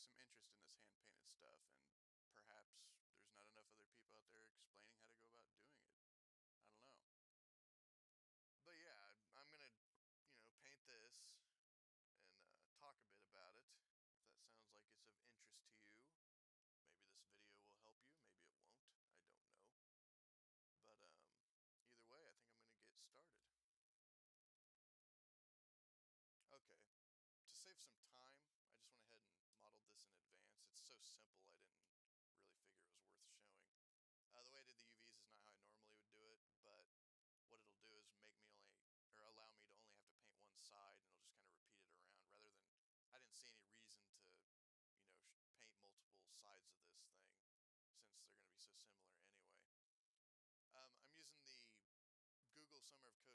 some interest in this hand-painted stuff, and perhaps there's not enough other people out there explaining how to go about doing it. I don't know. But yeah, I'm gonna, paint this and talk a bit about it. If that sounds like it's of interest to you, maybe this video will help you, maybe it won't. I don't know. But either way, I think I'm gonna get started. Okay, to save some time, I just went ahead and modeled this in advance. It's so simple, I didn't really figure it was worth showing. The way I did the UVs is not how I normally would do it, but what it'll do is make me only, or allow me to only have to paint one side, and it'll just kind of repeat it around, rather than, I didn't see any reason to, paint multiple sides of this thing, since they're going to be so similar anyway. I'm using the Google Summer of Code Paint branch,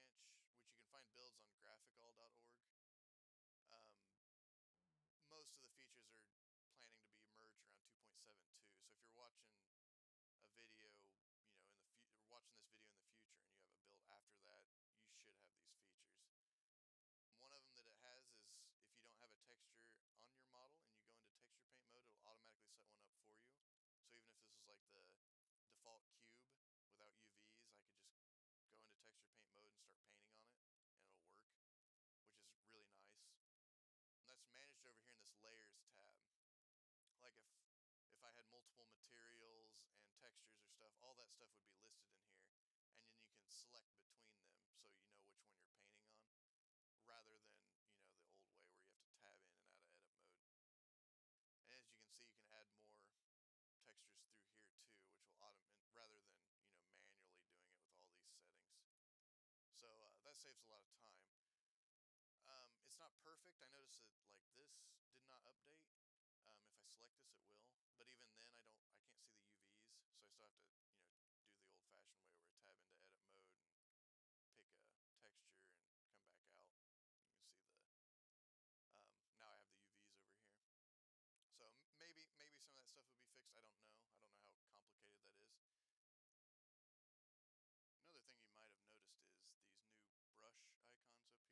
which you can find builds on graphicall.org. Um, Most of the features are planning to be merged around 2.72. So if you're watching a video, in the watching this video in the future and you have a build after that, you should have these features. One of them that it has is if you don't have a texture on your model and you go into texture paint mode, it'll automatically set one up for you. So even if this is like the default cube without UVs, I could just go into texture paint mode and start painting on it and it'll work, which is really nice. And that's managed over here in this layers tab. Like if I had multiple materials and textures or stuff, all that stuff would be listed in here, and then you can select between them so you know which one you're painting on, rather than, the old way where you have to tab in and out of edit mode. And as you can see, you can add more textures through here too, which will automate, rather than, manually doing it with all these settings. So that saves a lot of time. It's not perfect. I noticed that like this did not update. If I select this, it will. But even then, I can't see the UVs, so I still have to, do the old-fashioned way where I tab into edit mode and pick a texture and come back out. You can see now I have the UVs over here. So maybe some of that stuff would be fixed. I don't know. I don't know how complicated that is. Another thing you might have noticed is these new brush icons up here.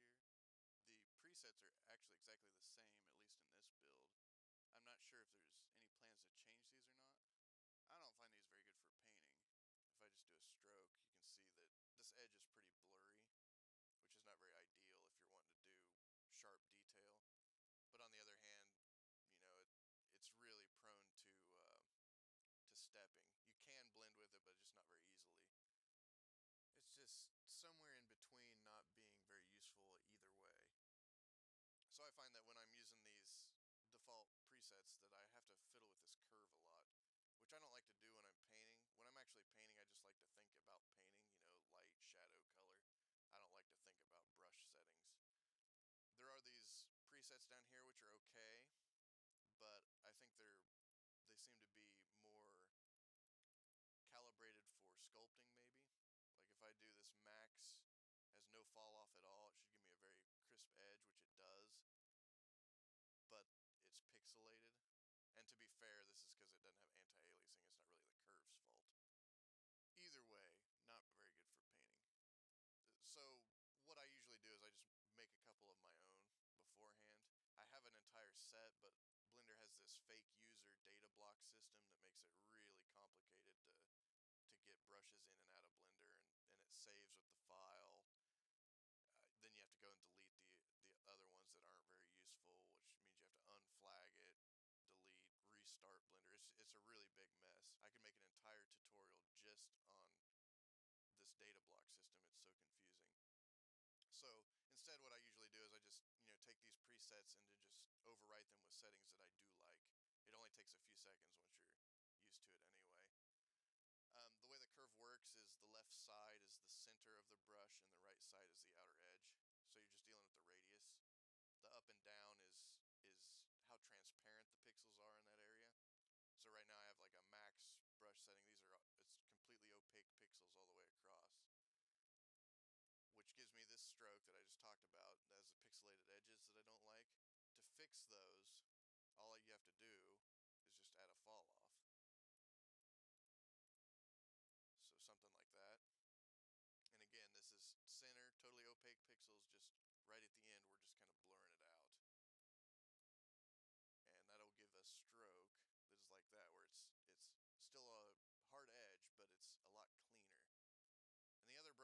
The presets are actually exactly the same, at least in this build. I'm not sure if there's any plans to change these or not. I don't find these very good for painting. If I just do a stroke, you can see that this edge is pretty blurry, which is not very ideal if you're wanting to do sharp detail. But on the other hand, it's really prone to stepping. You can blend with it, but just not very easily. It's just somewhere in between not being very useful either way. So I find that when I'm using these default presets that I have to fiddle with this curve a lot, which I don't like to do when I'm painting. When I'm actually painting, I just like to think about painting, light, shadow, color. I don't like to think about brush settings. There are these presets down here which are okay, but I think they seem to be more calibrated for sculpting maybe. Like if I do this max has no fall off at all, it should give me a very crisp edge, which it does, but it's pixelated. And to be fair, this is because it doesn't have anti-aliasing. It's not really the curve's fault. Either way, not very good for painting. So what I usually do is I just make a couple of my own beforehand. I have an entire set, but Blender has this fake user data block system that makes it really complicated to get brushes in and out of Blender, and it saves with the file. Then you have to go and delete the other ones that aren't very useful, which means you have to unflag it, delete, restart Blender. It's a really big mess. I could make an entire tutorial just on this data block system. It's so confusing. So instead what I usually do is I just, take these presets and to just overwrite them with settings that I do like. It only takes a few seconds once you're used to it anyway. The way the curve works is the left side is the center of the brush and the right side is the outer edge. So you're just dealing with the radius. The up and down is how transparent the pixels are in that area. So right now I have like a max brush setting. It's completely opaque pixels all the way across, which gives me this stroke that I just talked about that has the pixelated edges that I don't like. To fix those, all you have to do is just add a fall off. So something like that. And again, this is center, totally opaque pixels, just right at the end, we're just kind of blurring it out. And that'll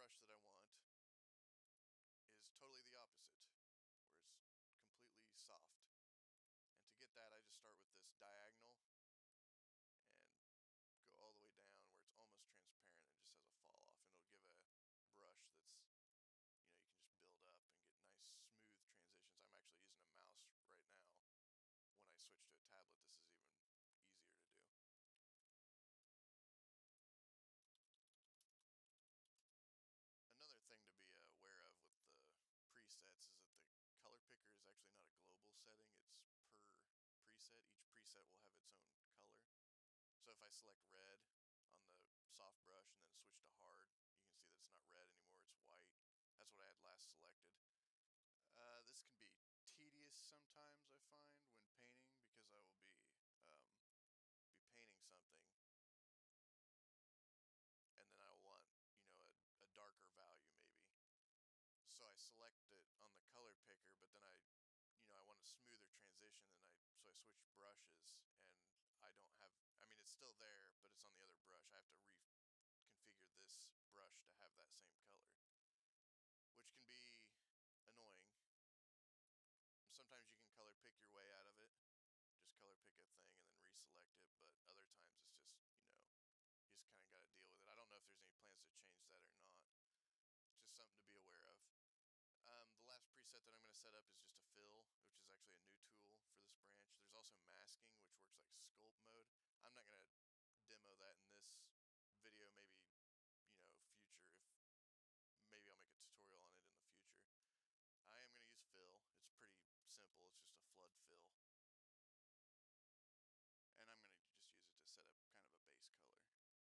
brush that I want is totally the opposite, where it's completely soft. And to get that, I just start with this diagonal and go all the way down where it's almost transparent and just has a fall off, and it'll give a brush that's, you can just build up and get nice smooth transitions. I'm actually using a mouse right now. When I switch to a tablet, this is even easier to do. Another thing to be aware of with the presets is that the color picker is actually not a global setting, it's per preset. Each preset will have its own color. So if I select red on the soft brush and then switch to hard, you can see that it's not red anymore, it's white. That's what I had last selected. This can be tedious sometimes, I find, when painting, because I will be painting something and then I will want, a darker value maybe. So I select it on the color picker, but then I want a smoother transition, and so I switch brushes, and I don't have, I mean, it's still there, but it's on the other brush. I have to reconfigure this brush to have that same color, which can be annoying. Sometimes you can color pick your way out of it, just color pick a thing and then reselect it, but other times it's just, you just kind of got to deal with it. I don't know if there's any plans to change that or not. It's just something to be aware of. The last preset that I'm going to set up is just a fill, which is actually a new tool for this branch. There's also masking, which works like sculpt mode. I'm not going to demo that in this video. Maybe, future, if maybe I'll make a tutorial on it in the future. I am going to use fill. It's pretty simple. It's just a flood fill. And I'm going to just use it to set up kind of a base color.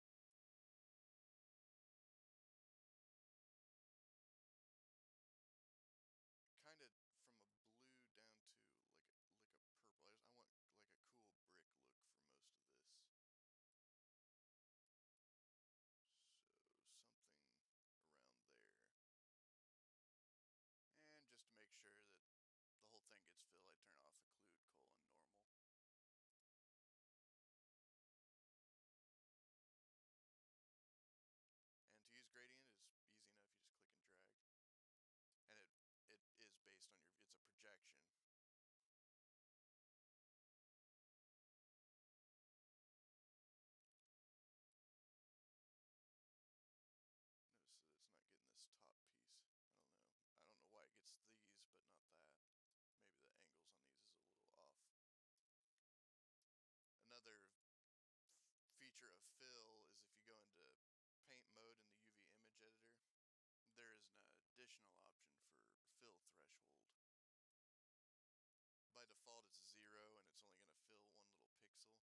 Kind of from a blue down to like a purple. I want like a cool brick look for most of this. So something around there. And just to make sure that the whole thing gets filled, I turn off occlude :normal. And to use gradient is easy enough. You just click and drag. And it is based on it's a projection. Notice that it's not getting this top piece. I don't know why it gets these, but not that. Maybe the angles on these is a little off. Another feature of fill is if you go into paint mode in the UV image editor, there is an additional option for fill threshold. By default it's 0 and it's only going to fill one little pixel.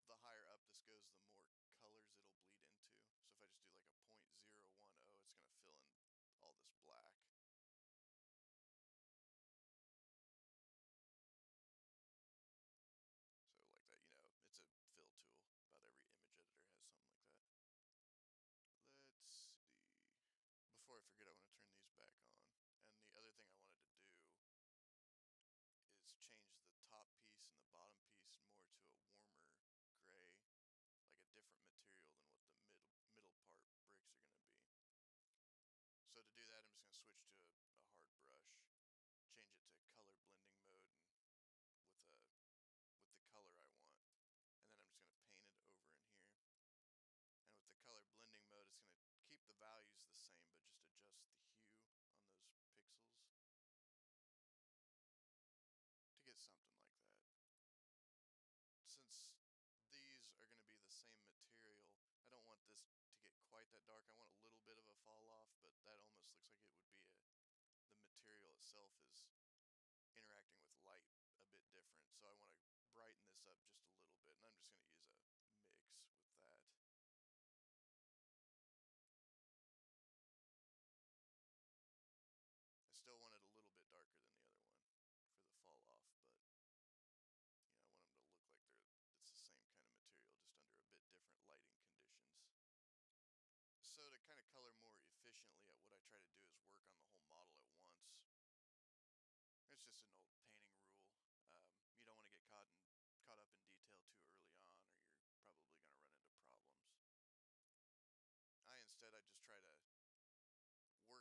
The higher up this goes, the more colors it'll bleed into. So if I just do like a 0.010, it's going to fill in all this black. So like that, it's a fill tool. About every image editor has something like that. Let's see. Before I forget, I want to turn these back on. And the other thing I wanted to do is change the top piece and the bottom piece more to a warmer gray, like a different material than what the middle part bricks are going to be. So to do that, I'm just going to switch to a hard brush, change it to color blending mode, and with the color I want. And then I'm just going to paint it over in here. And with the color blending mode, it's going to keep the values the same, but just adjust the hue on those pixels to get something like that. Since these are going to be the same material, I don't want this to get quite that dark. I want a little bit of a fall off, but that almost looks like it would be the material itself is interacting with light a bit different. So I want to brighten this up just a little bit, and I'm just going to use a mix with that. I still want it a little bit darker than the other one for the fall off, but I want them to look like it's the same kind of material, just under a bit different lighting conditions. So to kind of color more efficiently, what I try to do is work on the whole model at once. It's just an old painting rule. You don't want to get caught up in detail too early on, or you're probably going to run into problems. I just try to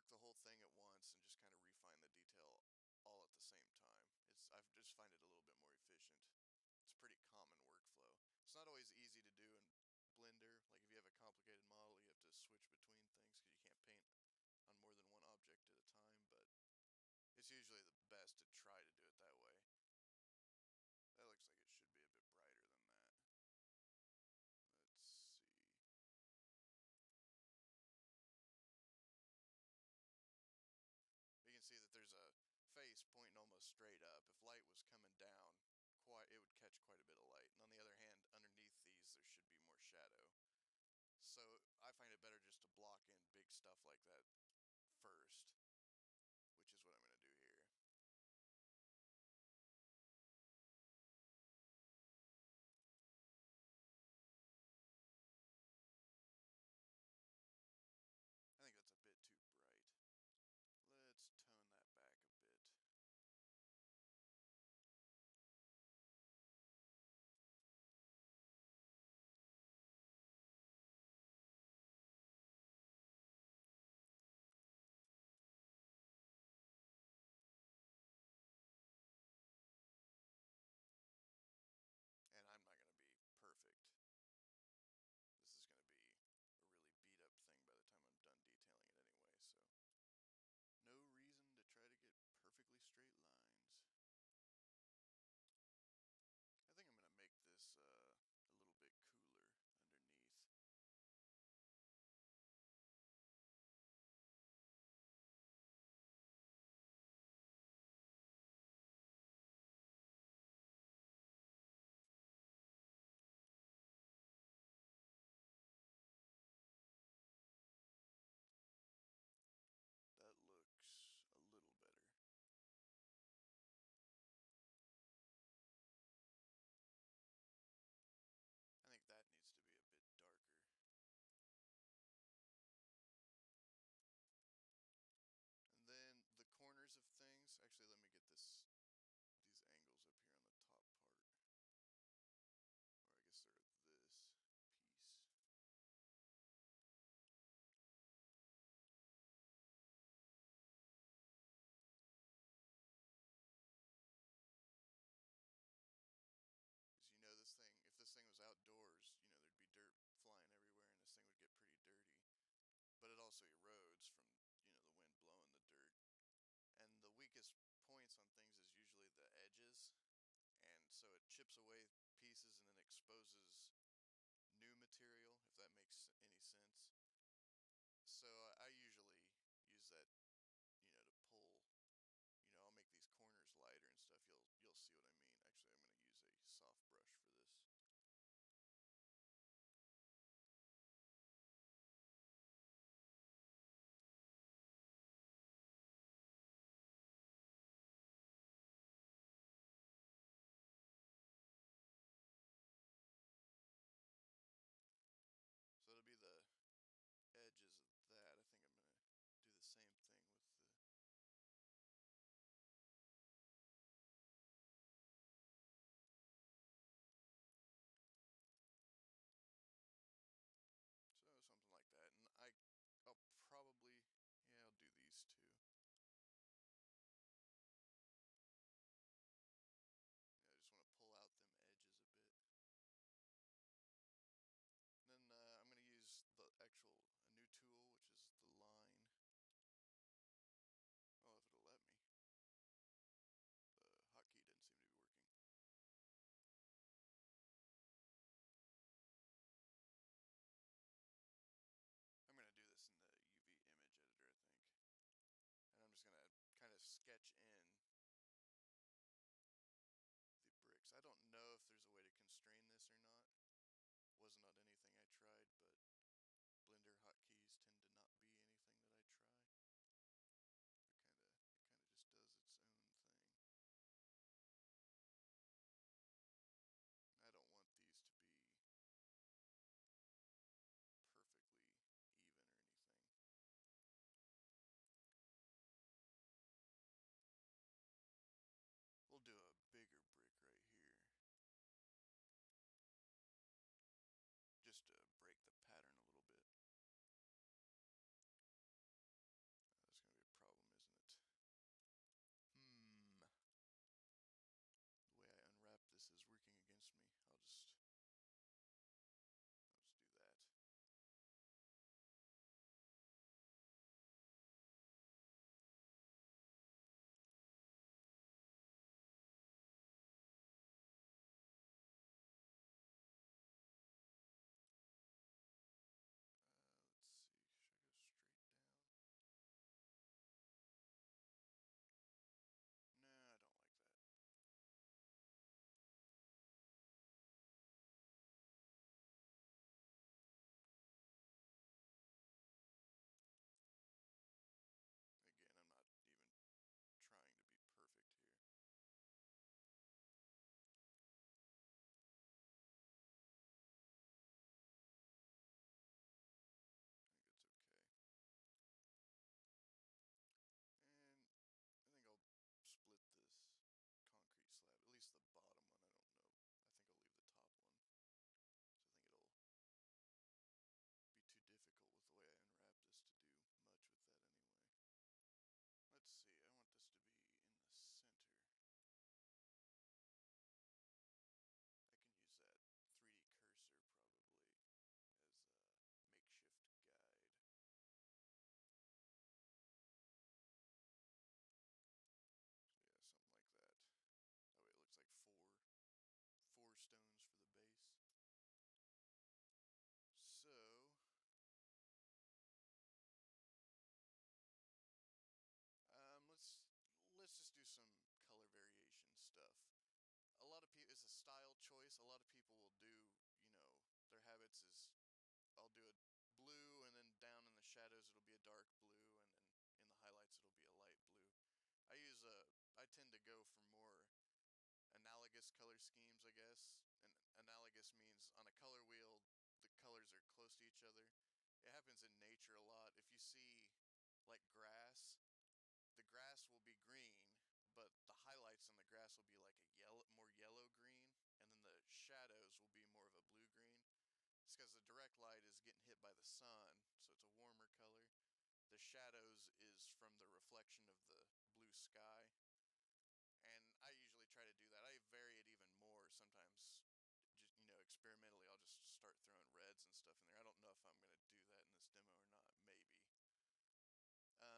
work the whole thing at once and just kind of refine the detail all at the same time. I just find it a little bit more efficient. It's a pretty common workflow. It's not always easy to do in Blender. Like if you have a complicated model, you have to switch between things because you can't paint on more than one object at a time, but it's usually the best to try to do it that way. That looks like it should be a bit brighter than that. Let's see. You can see that there's a face pointing almost straight up. If light was coming down, it would catch quite a bit of light. And on the other hand, underneath these, there should be more shadow. So I find it better just to block in big stuff like that first, which is what I'm going to do here. I think that's a bit too bright. Let's tone that back a bit. And I'm not going to be perfect. This is going to be a really beat up thing by the time I'm done detailing it anyway, so no reason to try to get perfectly straight lines. I think I'm going to make this a little bit cooler underneath. That looks a little better. I think that needs to be a bit darker. And then the corners of things, actually let me get these angles up here on the top part. Or I guess they're this piece. Because you know this thing, if this thing was outdoors, you know, there'd be dirt flying everywhere and this thing would get pretty dirty. But it also erodes from, you know, the wind blowing the dirt. And the weakest points on things is usually the edges. And so it chips away pieces and then exposes new material, if that makes any sense. So I usually use that, you know, to pull. You know, I'll make these corners lighter and stuff. You'll see what I mean. Actually, I'm going to use a soft brush for this. So it'll be the edges of that. I think I'm going to do the same thing with the... So something like that. And I'll probably... Yeah, I'll do these two. Yeah, I just want to pull out them edges a bit. Then I'm going to use a new tool, which is the line. Oh, if it'll let me. The hotkey didn't seem to be working. I'm going to do this in the UV image editor, I think. And I'm just going to kind of sketch in the bricks. I don't know if there's a way to constrain this or not. Was not anything I tried, but Blender hotkeys tend to not be anything that I try. It kind of just does its own thing. I don't want these to be perfectly even or anything. stones for the base. So, let's just do some color variation stuff. A lot of people, it's a style choice. A lot of people will do, their habits is I'll do a blue, and then down in the shadows it'll be a dark blue, and then in the highlights it'll be a light blue. I tend to go for more analogous color schemes, I guess. And analogous means on a color wheel, the colors are close to each other. It happens in nature a lot. If you see like grass, the grass will be green, but the highlights on the grass will be like a more yellow green, and then the shadows will be more of a blue green. It's because the direct light is getting hit by the sun, so it's a warmer color. The shadows is from the reflection of the blue sky. And I usually try to do that. I vary it even more sometimes. Just, experimentally, I'll just start throwing reds and stuff in there. I don't know if I'm going to do that in this demo or not. Maybe. So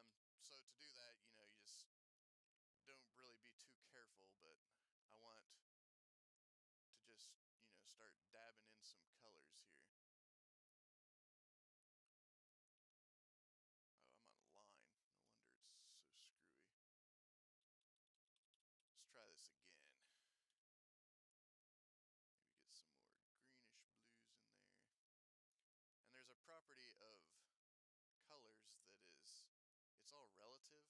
to do that, you just don't really be too careful, but I want to just, start dabbing in some colors here. Oh, I'm on a line. No wonder it's so screwy. Let's try this again. Maybe get some more greenish blues in there. And there's a property of colors that is, it's all relative.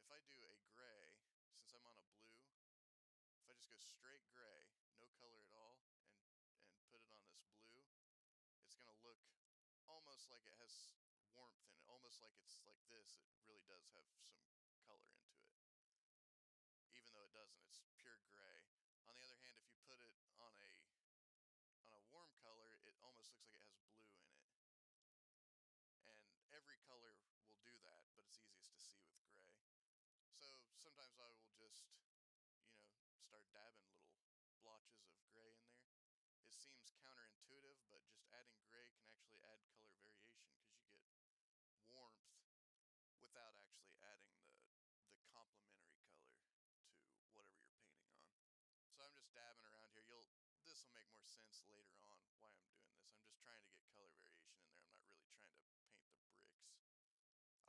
If I do a gray, since I'm on a blue, if I just go straight gray, no color at all, and put it on this blue, it's gonna look almost like it has warmth in it, almost like it's like this. It really does have some color into it. Even though it doesn't, it's pure gray. On the other hand, if you put it on a warm color, it almost looks like it has blue in it. And every color will do that, but it's easiest to see with gray. So sometimes I will just, start dabbing little blotches of gray in there. It seems counterintuitive, but just adding gray can actually add color variation because you get warmth without actually adding the complementary color to whatever you're painting on. So I'm just dabbing around here. This will make more sense later on why I'm doing this. I'm just trying to get color variation in there. I'm not really trying to paint the bricks.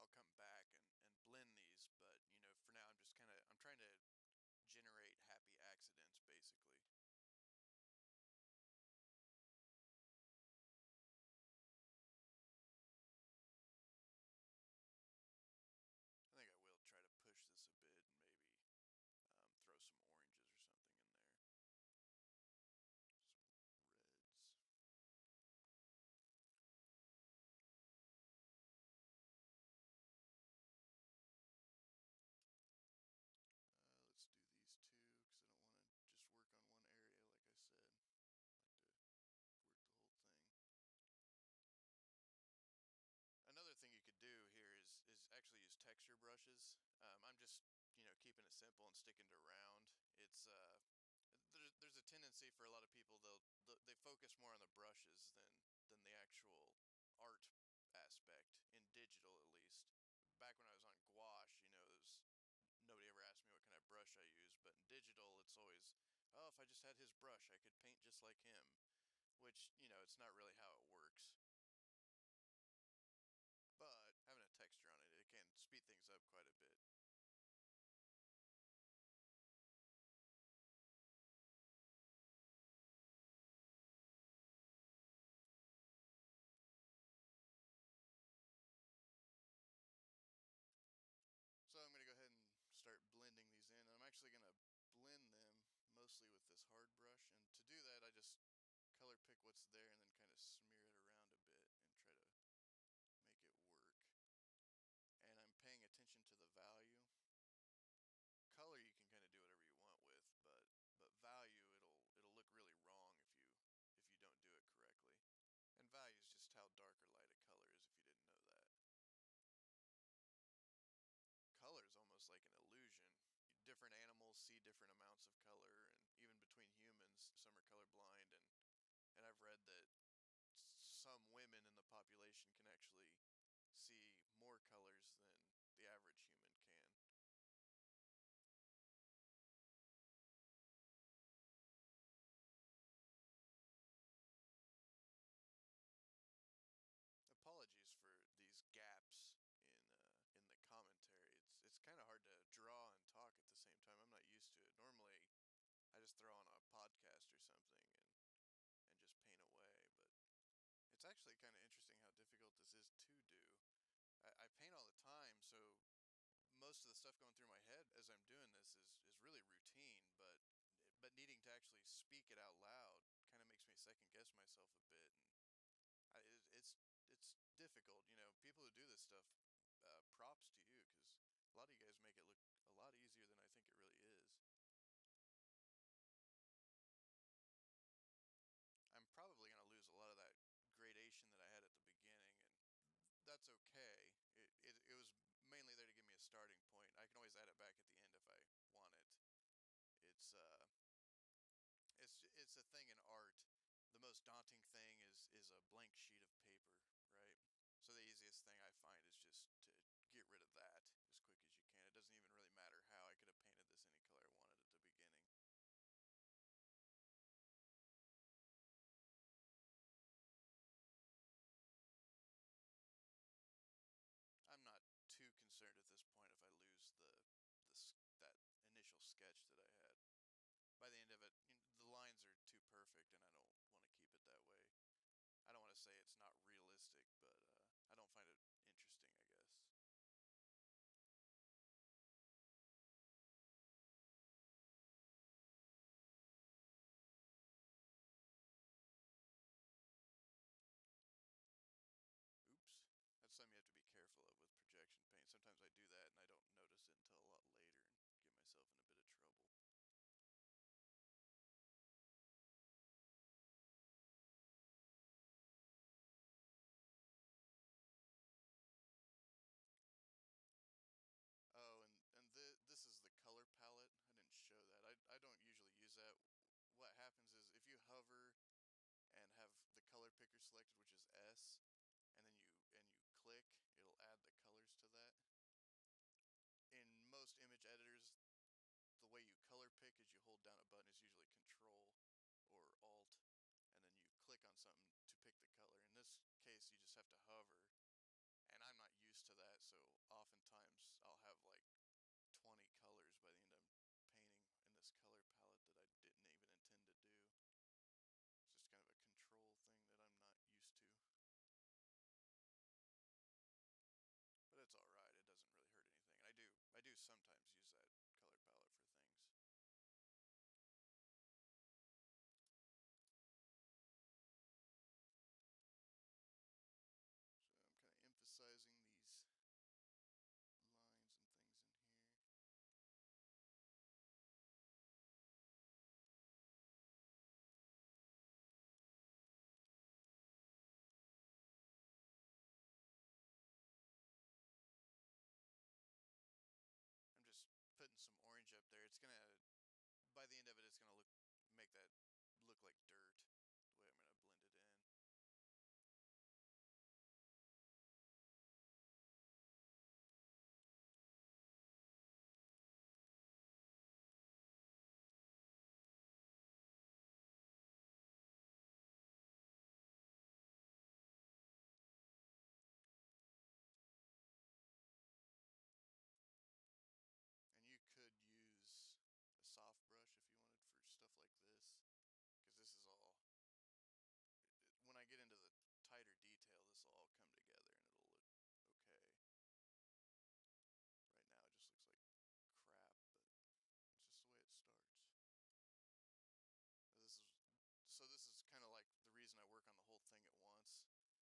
I'll come back and blend these, but for now I'm trying to generate happy accidents basically. I think I will try to push this a bit and maybe throw some oranges or something in there. Some reds. Let's do these two because I don't want to just work on one area like I said. I like to work the whole thing. Another thing you could do here is actually use texture brushes. I'm just keeping it simple and sticking to round. It's there's a tendency for a lot of people they focus more on the brushes than the actual art aspect in digital at least. Back when I was on gouache, nobody ever asked me what kind of brush I use, but in digital it's always, oh, if I just had his brush I could paint just like him, which it's not really how it works. But having a texture on it, it can speed things up quite a bit. So I'm going to go ahead and start blending these in. I'm actually going to blend them mostly with this hard brush. And to do that, I just color pick what's there and then kind of smear it around a bit and try to make it work. And I'm paying attention to the value. Color you can kind of do whatever you want with, but value it'll look really wrong if you don't do it correctly. And value is just how dark or light a color is if you didn't know that. Color is almost like an illusion. Different animals see different amounts of color, and even between humans, some are colorblind, and I've read that some women in the population can actually see more colors than the average human can. just throw on a podcast or something and just paint away. But it's actually kind of interesting how difficult this is to do. I paint all the time, so most of the stuff going through my head as I'm doing this is really routine, but needing to actually speak it out loud kind of makes me second guess myself a bit, and it's difficult. You know, people who do this stuff, props to you, because a lot of you guys make it look a lot easier than I think it really is. I'm probably going to lose a lot of that gradation that I had at the beginning, and that's okay. It was mainly there to give me a starting point. I can always add it back at the end if I want it. It's uh, it's a thing in art. The most daunting thing is a blank sheet of paper, right? So the easiest thing I find is just to get rid of that as quick as you can. It doesn't even really matter how. I could have painted this any color I wanted at the beginning. I'm not too concerned at this point if I lose that initial sketch that I had. By the end of it, the lines are too perfect, and I don't want to keep it that way. I don't want to say it's not realistic, but I don't find it interesting, I guess. Oops. That's something you have to be careful of with projection paint. Sometimes I do that and I don't notice it until a lot later and get myself in a bit of trouble. Oh, and this is the color palette. I didn't show that. I don't usually use that. What happens is if you hover and have the color picker selected, which is S, and then you click, it'll add the colors to that. In most image editors, the way you color pick is you hold down a button, is usually Control or Alt, and then you click on something to pick the color. In this case, you just have to hover, and I'm not used to that, so oftentimes I'll have like 20 colors by the end I'm painting in this color palette that I didn't even intend to do. It's just kind of a control thing that I'm not used to. But it's alright, it doesn't really hurt anything. And I do sometimes use that color palette for things. So I'm kind of emphasizing these lines and things in here. I'm just putting some orange up there. It's gonna, by the end of it, it's gonna make that look like dirt, the way I'm gonna blend it in. And you could use a soft brush if you wanted for stuff like this, because this is all, when I get into the tighter detail, this will all come together and it'll look okay. Right now it just looks like crap, but it's just the way it starts. This is this is kind of like the reason I work on the whole thing at once is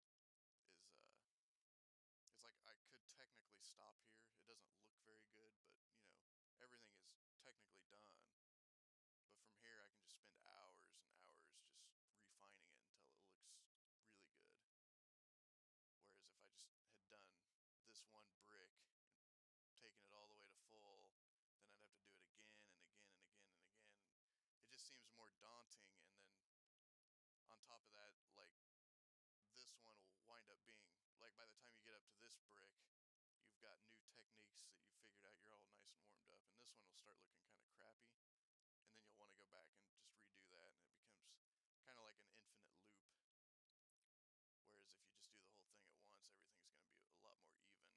it's like I could technically stop here. It doesn't look very good, but everything is technically done. But from here I can just spend hours and hours just refining it until it looks really good. Whereas if I just had done this one brick and taken it all the way to full, then I'd have to do it again and again and again and again. It just seems more daunting, and then on top of that, like, this one will wind up being like, by the time you get up to this brick, you've got new techniques that you've figured out, you're all nice and warmed up, and this one will start looking kind of crappy, and then you'll want to go back and just redo that, and it becomes kind of like an infinite loop. Whereas if you just do the whole thing at once, everything's going to be a lot more even.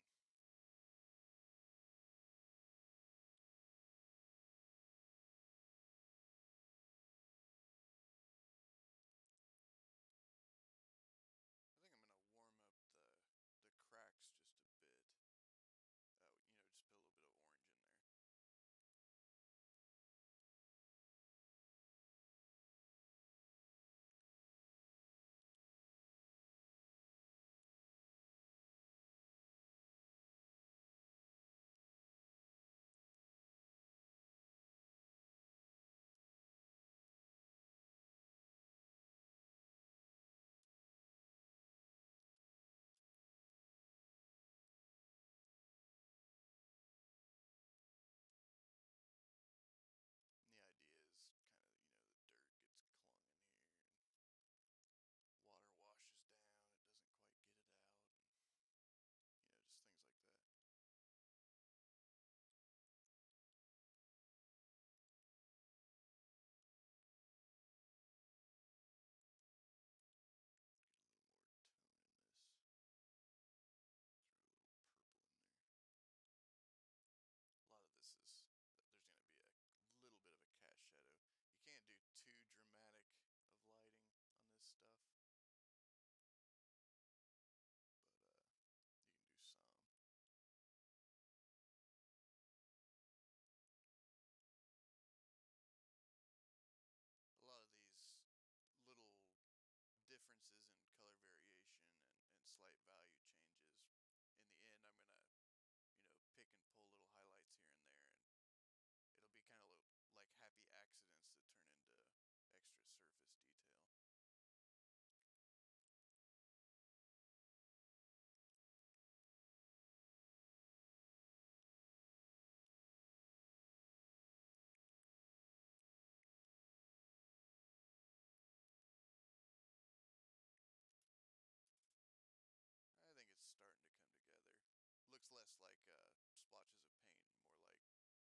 less like splotches of paint, more like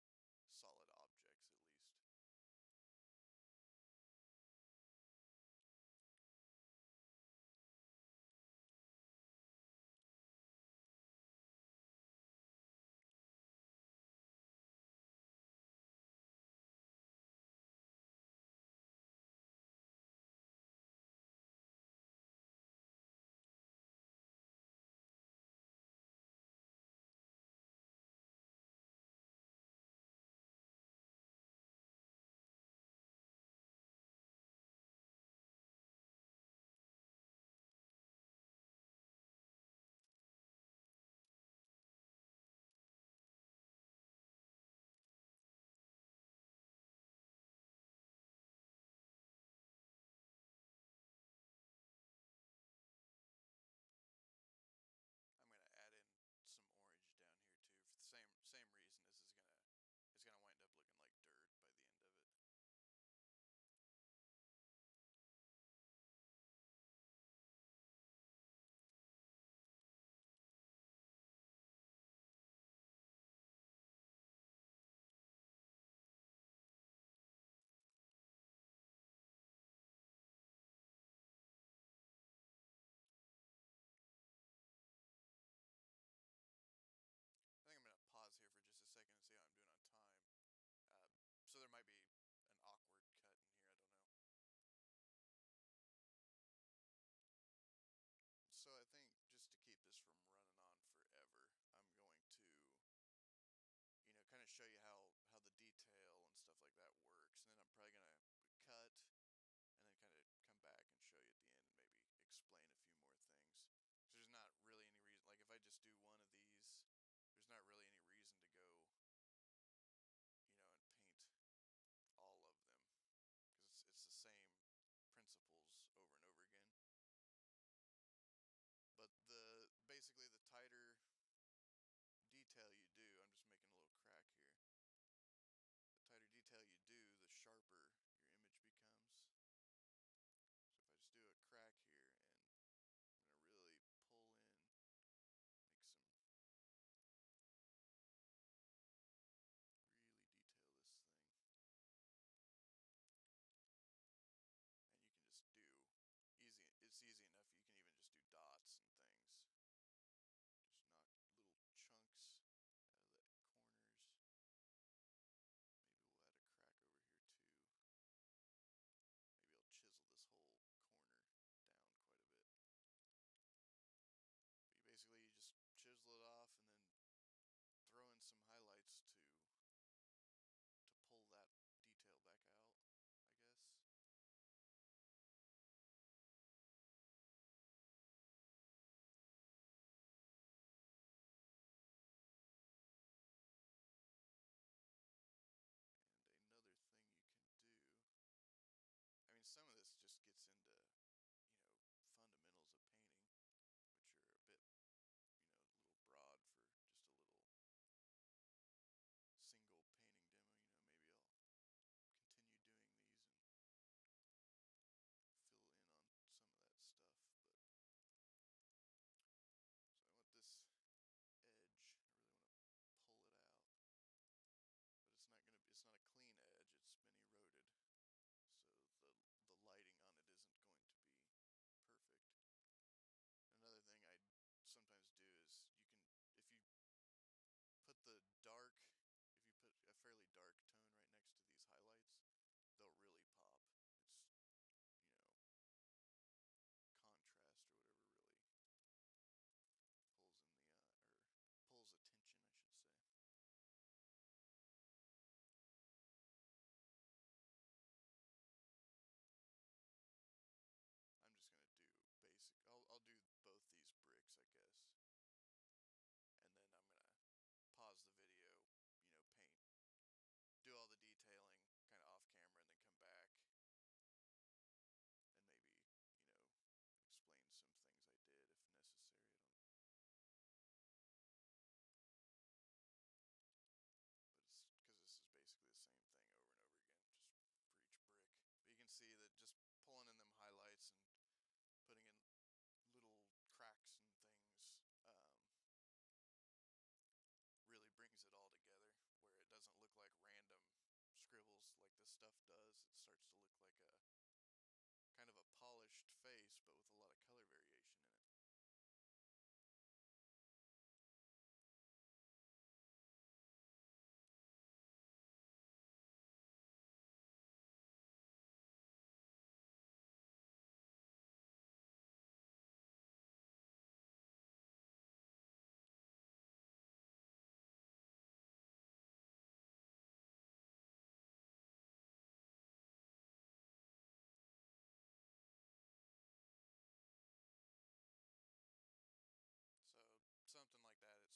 solid objects at least. I'm gonna add in some orange down here too for the same reason. This is gonna it's gonna wind up looking like dirt by the end of it. I think I'm gonna pause here for just a second and see how I'm doing on time. So there might be an awkward cut in here. I don't know. So I think just to keep this from running on forever, I'm going to, kind of show you how the detail and stuff like that works, and then I'm probably gonna cut and then kind of come back and show you at the end and maybe explain a few more things. So there's not really any reason, like if I just do one of these, there's not really any reason to go, and paint all of them because it's the same principles over and over again. But basically the tighter detail you do, I'm just making a little crack here. The tighter detail you do, the sharper your image becomes. So if I just do a crack here and I'm going to really pull in, make some, really detail this thing. And you can just do it's easy enough, you can even just do dots and things. Just knock little chunks out of the corners. Maybe we'll add a crack over here too. Maybe I'll chisel this whole corner down quite a bit. But you just chisel it off and then throw in some highlights to pull that detail back out, I guess. And another thing you can do, I mean, some of this just gets into, fundamentals of painting, which are a bit, a little broad for just a little single painting demo. Maybe I'll continue doing these and fill in on some of that stuff. But so I want this edge, I really want to pull it out, but it's not a clean edge, it's been eroded, so the lighting on it isn't going to be perfect. Another thing I sometimes do is if you put the dark, if you put a fairly dark tone right next to these highlights, they'll really pop. It's, you know, contrast or whatever really pulls in the eye, or pulls attention, I should say. I'm just gonna do basic. I'll do both these bricks, I guess, and then I'm gonna pause the video, paint, do all the detailing kind of off camera, and then come back and maybe, explain some things I did if necessary. I don't, but it's because this is basically the same thing over and over again, just for each brick. But you can see that just pulling in them highlights and putting in little cracks and things, this stuff does. It starts to look like a kind of a polished face, but with a lot of color variation in it. So something like that, it starts off really bold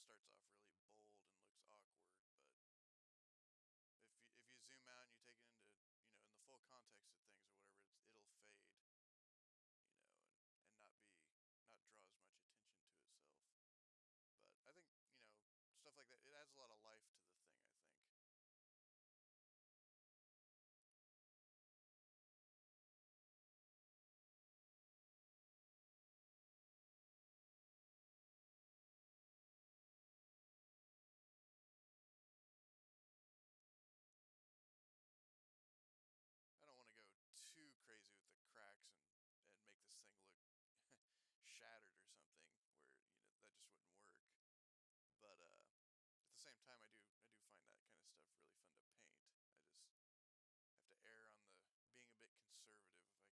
and looks awkward, but if you zoom out and you take it into, in the full context of things or whatever, it'll fade, and not draw as much attention to itself. But I think, stuff like that, it adds a lot of life to the thing, I think. I don't want to go too crazy with the cracks and make this thing look shattered or something where, that just wouldn't work. But at the same time, I do find that kind of stuff really fun to paint. I just have to err on the being a bit conservative if I can.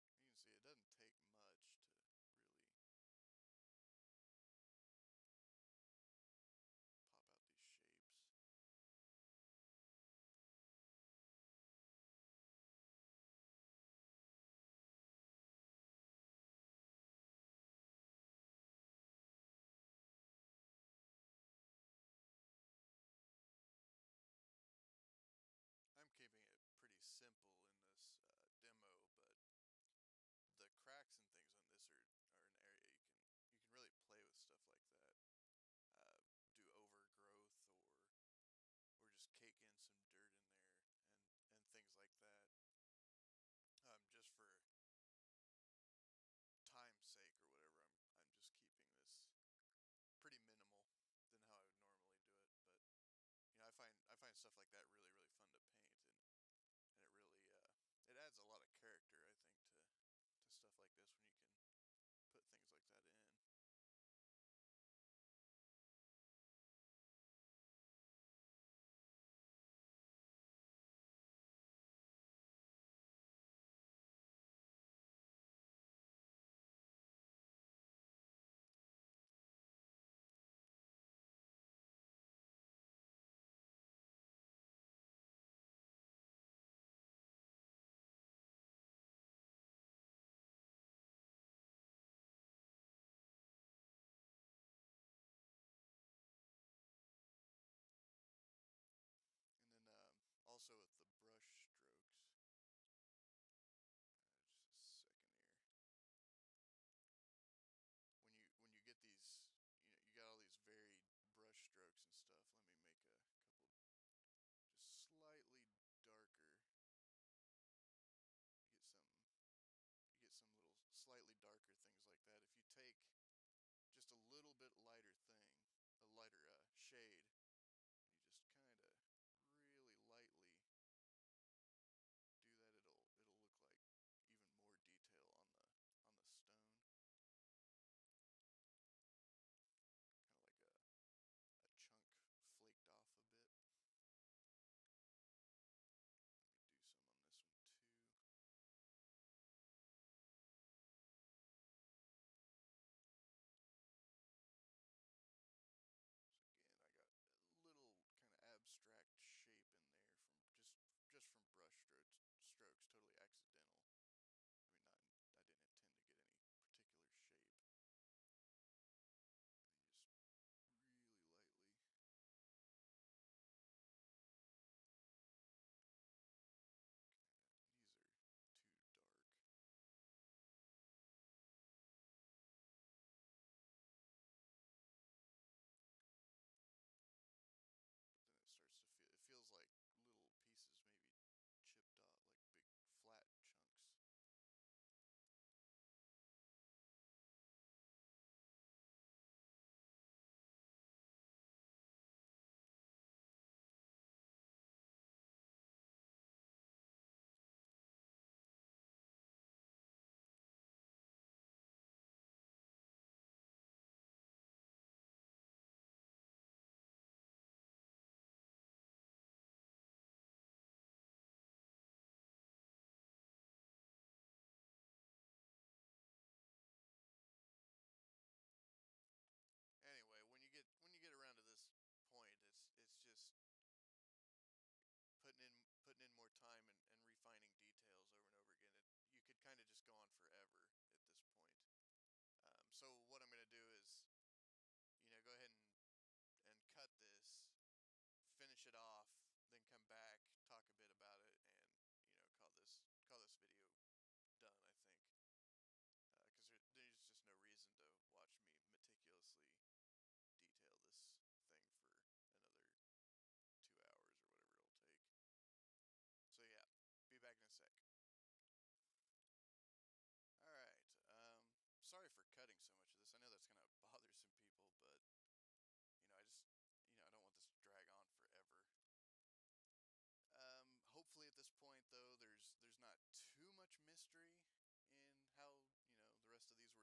You can see it doesn't take much to really pop out these shapes. I'm keeping it pretty simple in this demo, but the cracks and things on this are an area you can really play with stuff like that. Do overgrowth or just cake in some dirt in there and things like that. Just for time's sake or whatever, I'm just keeping this pretty minimal than how I would normally do it. But I find stuff like that really really fun to paint, and it really it adds a lot of character, I think, to stuff like this when you can put things like that in. And then also with the brush strokes, just a second here. When you get these, you got all these varied brush strokes and stuff. Let me make a couple just slightly darker. Get some you get some little slightly darker things like that. If you take just a little bit lighter thing, a lighter shade, you just kind of really lightly do that, it'll look like even more detail on the stone, kind of like a chunk flaked off a bit. Let me do some on this one too. So again, I got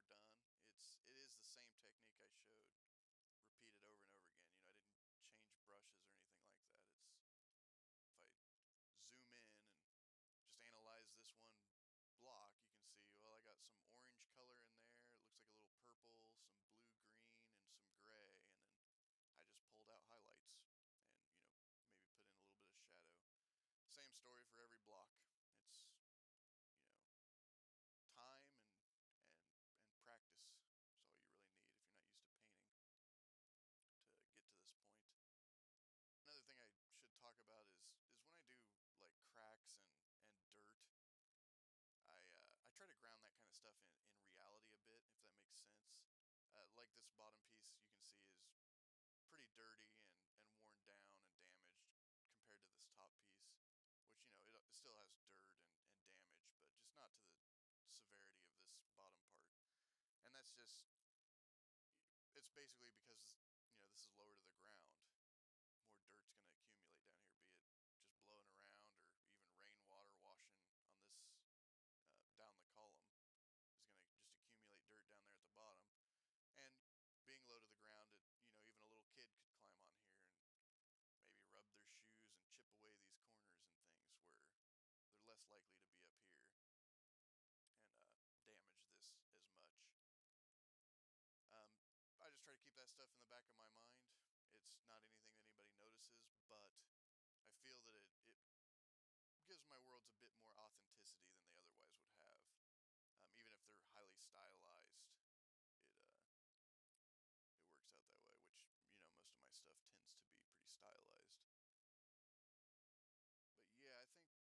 done. It is the same technique I showed, repeated over and over again. I didn't change brushes or anything like that. It's if I zoom in and just analyze this one block, you can see, well, I got some orange color in there. It looks like a little purple, some blue green, and some gray. And then I just pulled out highlights and, maybe put in a little bit of shadow. Same story for every block. It's, you know, time and and practice is all you really need if you're not used to painting to get to this point. Another thing I should talk about is when I do like cracks and dirt, I try to ground that kind of stuff in reality a bit, if that makes sense. Like this bottom piece you can see is pretty dirty and worn down and damaged compared to this top piece, which it still has dirt and damage, but just not to the severity of this bottom part. And that's just it's basically because this is lower to the ground. More dirt's going to accumulate down here, be it just blowing around or even rainwater washing on this down the column is going to just accumulate dirt down there at the bottom. And being low to the ground, even a little kid could climb on here and maybe rub their shoes and chip away these corners and things where they're less likely to be up here and damage this as much. I just try to keep that stuff in the back of my mind. It's not anything that anybody notices, but I feel that it gives my worlds a bit more authenticity than they otherwise would have. Even if they're highly stylized, it it works out that way, which, most of my stuff tends to be pretty stylized. But yeah, I think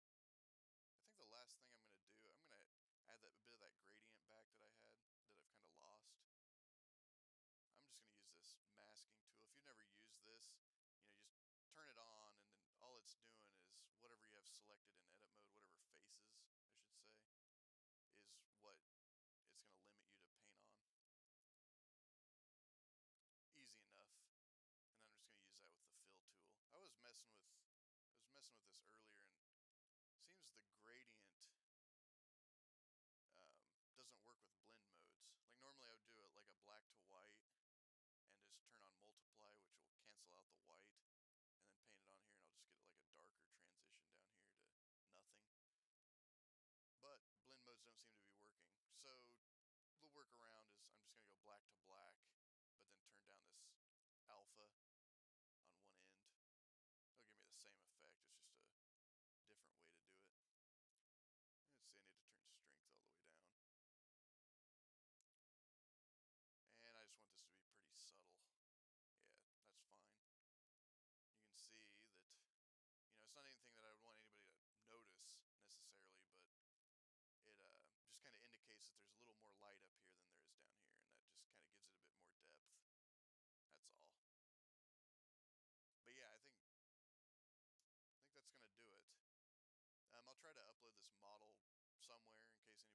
the last thing I'm gonna do, I'm gonna add that a bit of that gradient back that I had that I've kind of lost. I'm just gonna use this masking tool. If you've never used this, you just turn it on and then all it's doing is whatever you have selected in edit mode, whatever faces, I should say, is what it's gonna limit you to paint on. Easy enough. And I'm just gonna use that with the fill tool. I was messing with this earlier and it seems the gradient doesn't work with blend modes. Like normally I would do it like a black to white and just turn on multiply, which will cancel out the white, and then paint it on here and I'll just get like a darker transition down here to nothing. But blend modes don't seem to be working. So the workaround is I'm just gonna go black to black, but then turn down this alpha on one end. It'll give me the same effect, it's just a different way to do it. Let's see, I need to turn strength all the way down. And I just want this to be pretty subtle. Yeah, that's fine. You can see that, it's not anything that I would want anybody to notice necessarily, but it just kind of indicates that there's a little more light up here than there is down here, and that just kind of gives it a bit more depth. That's all. But yeah, I think that's gonna do it. I'll try to upload this model somewhere in case